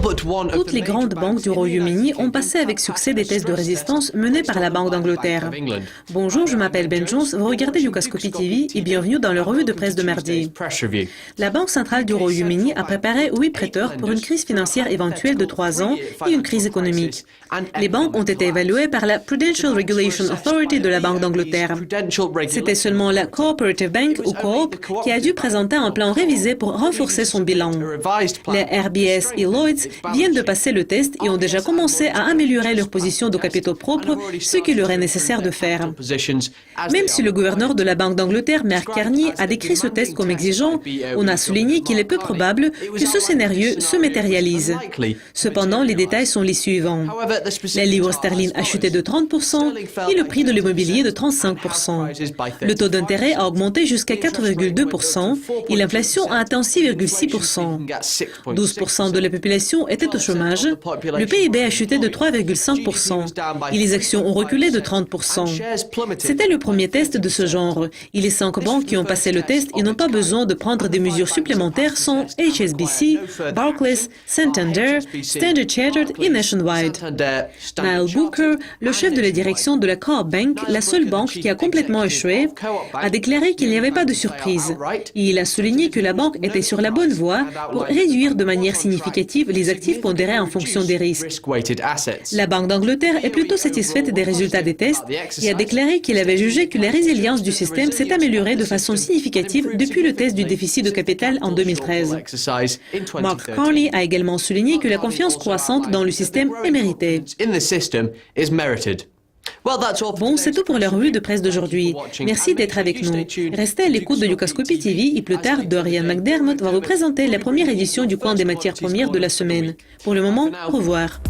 Toutes les grandes banques du Royaume-Uni ont passé avec succès des tests de résistance menés par la Banque d'Angleterre. Bonjour, je m'appelle Ben Jones, vous regardez Dukascopy TV et bienvenue dans la revue de presse de mardi. La Banque centrale du Royaume-Uni a préparé 8 prêteurs pour une crise financière éventuelle de 3 ans et une crise économique. Les banques ont été évaluées par la Prudential Regulation Authority de la Banque d'Angleterre. C'était seulement la Cooperative Bank, ou Coop, qui a dû présenter un plan révisé pour renforcer son bilan. Les RBS et Lloyds viennent de passer le test et ont déjà commencé à améliorer leur position de capitaux propres, ce qu'il leur est nécessaire de faire. Même si le gouverneur de la Banque d'Angleterre, Mark Carney, a décrit ce test comme exigeant, on a souligné qu'il est peu probable que ce scénario se matérialise. Cependant, les détails sont les suivants. La livre sterling a chuté de 30% et le prix de l'immobilier de 35%. Le taux d'intérêt a augmenté jusqu'à 4,2% et l'inflation a atteint 6,6%. 12% de la population était au chômage. Le PIB a chuté de 3,5% et les actions ont reculé de 30%. C'était le premier test de ce genre. Et les 5 banques qui ont passé le test et n'ont pas besoin de prendre des mesures supplémentaires sont HSBC, Barclays, Santander, Standard Chartered et Nationwide. Niall Booker, le chef de la direction de la Coop Bank, la seule banque qui a complètement échoué, a déclaré qu'il n'y avait pas de surprise. Et il a souligné que la banque était sur la bonne voie pour réduire de manière significative les actifs pondérés en fonction des risques. La Banque d'Angleterre est plutôt satisfaite des résultats des tests et a déclaré qu'il avait jugé que la résilience du système s'est améliorée de façon significative depuis le test du déficit de capital en 2013. Mark Carney a également souligné que la confiance croissante dans le système est méritée. Bon, c'est tout pour la revue de presse d'aujourd'hui. Merci d'être avec nous. Restez à l'écoute de Dukascopy TV et plus tard, Dorian McDermott va vous présenter la première édition du coin des matières premières de la semaine. Pour le moment, au revoir.